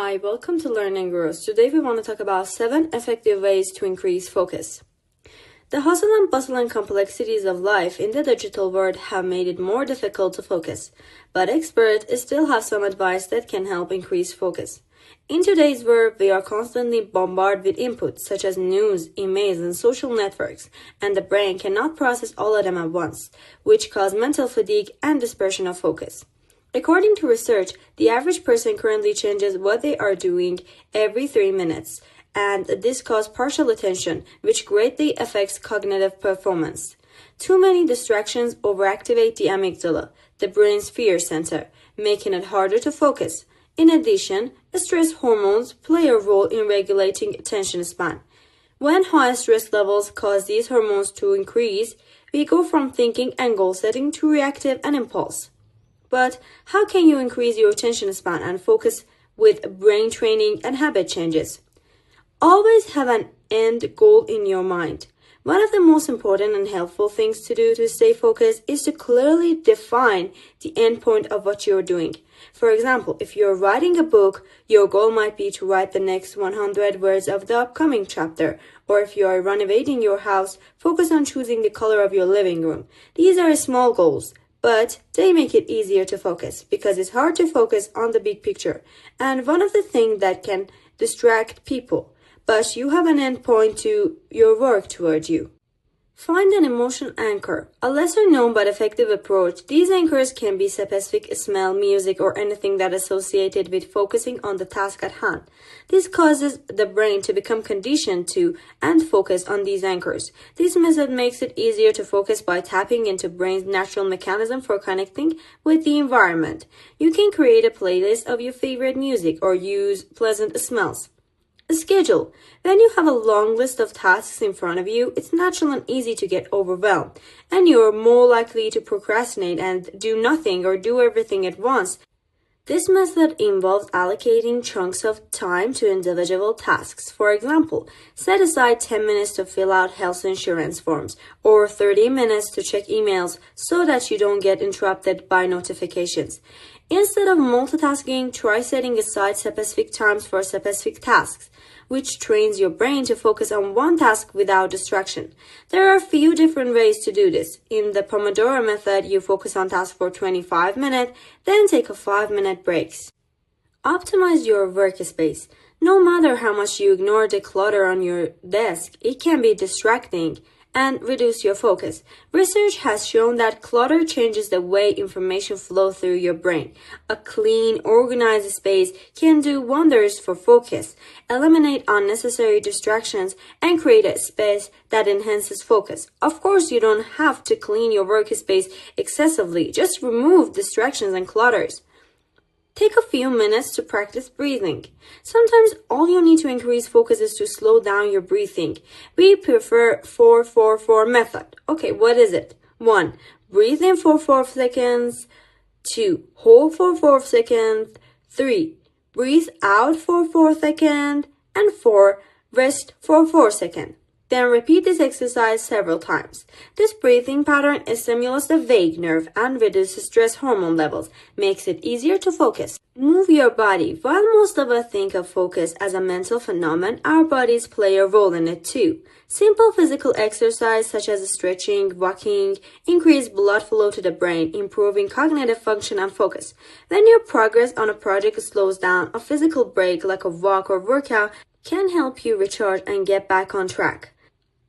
Hi, welcome to Learn and Grow. Today we want to talk about 7 effective ways to increase focus. The hustle and bustle and complexities of life in the digital world have made it more difficult to focus, but experts still have some advice that can help increase focus. In today's world, we are constantly bombarded with inputs such as news, emails, and social networks, and the brain cannot process all of them at once, which cause mental fatigue and dispersion of focus. According to research, the average person currently changes what they are doing every 3 minutes, and this causes partial attention, which greatly affects cognitive performance. Too many distractions overactivate the amygdala, the brain's fear center, making it harder to focus. In addition, stress hormones play a role in regulating attention span. When high stress levels cause these hormones to increase, we go from thinking and goal setting to reactive and impulse. But how can you increase your attention span and focus with brain training and habit changes? Always have an end goal in your mind. One of the most important and helpful things to do to stay focused is to clearly define the end point of what you're doing. For example, if you're writing a book, your goal might be to write the next 100 words of the upcoming chapter. Or if you are renovating your house, focus on choosing the color of your living room. These are small goals, but they make it easier to focus because it's hard to focus on the big picture. And one of the things that can distract people, but you have an end point to your work toward you. Find an emotion anchor, a lesser known but effective approach. These anchors can be specific smell, music, or anything that is associated with focusing on the task at hand. This causes the brain to become conditioned to and focus on these anchors. This method makes it easier to focus by tapping into brain's natural mechanism for connecting with the environment. You can create a playlist of your favorite music or use pleasant smells. A schedule. When you have a long list of tasks in front of you, it's natural and easy to get overwhelmed, and you're more likely to procrastinate and do nothing or do everything at once. This method involves allocating chunks of time to individual tasks. For example, set aside 10 minutes to fill out health insurance forms or 30 minutes to check emails so that you don't get interrupted by notifications. Instead of multitasking, try setting aside specific times for specific tasks, which trains your brain to focus on one task without distraction. There are a few different ways to do this. In the Pomodoro method, you focus on tasks for 25 minutes, then take a 5-minute break. Optimize your workspace. No matter how much you ignore the clutter on your desk, it can be distracting and reduce your focus. Research has shown that clutter changes the way information flows through your brain. A clean, organized space can do wonders for focus, eliminate unnecessary distractions, and create a space that enhances focus. Of course, you don't have to clean your workspace excessively. Just remove distractions and clutters. Take a few minutes to practice breathing. Sometimes all you need to increase focus is to slow down your breathing. We prefer 4-4-4 method. Okay, what is it? 1. Breathe in for 4 seconds. 2. Hold for 4 seconds. 3. Breathe out for 4 seconds. And 4. Rest for 4 seconds. Then repeat this exercise several times. This breathing pattern stimulates the vagus nerve and reduces stress hormone levels, makes it easier to focus. Move your body. While most of us think of focus as a mental phenomenon, our bodies play a role in it too. Simple physical exercise such as stretching, walking, increase blood flow to the brain, improving cognitive function and focus. When your progress on a project slows down, a physical break like a walk or workout can help you recharge and get back on track.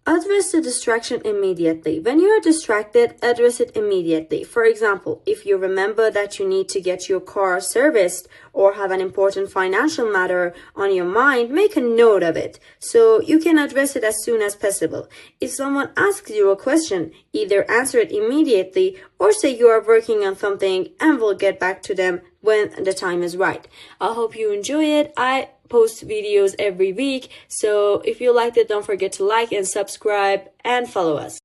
Address the distraction immediately. When you are distracted, address it immediately. For example, if you remember that you need to get your car serviced or have an important financial matter on your mind, make a note of it so you can address it as soon as possible. If someone asks you a question, either answer it immediately or say you are working on something and will get back to them when the time is right. I hope you enjoy it. I post videos every week, so if you liked it, don't forget to like and subscribe and follow us.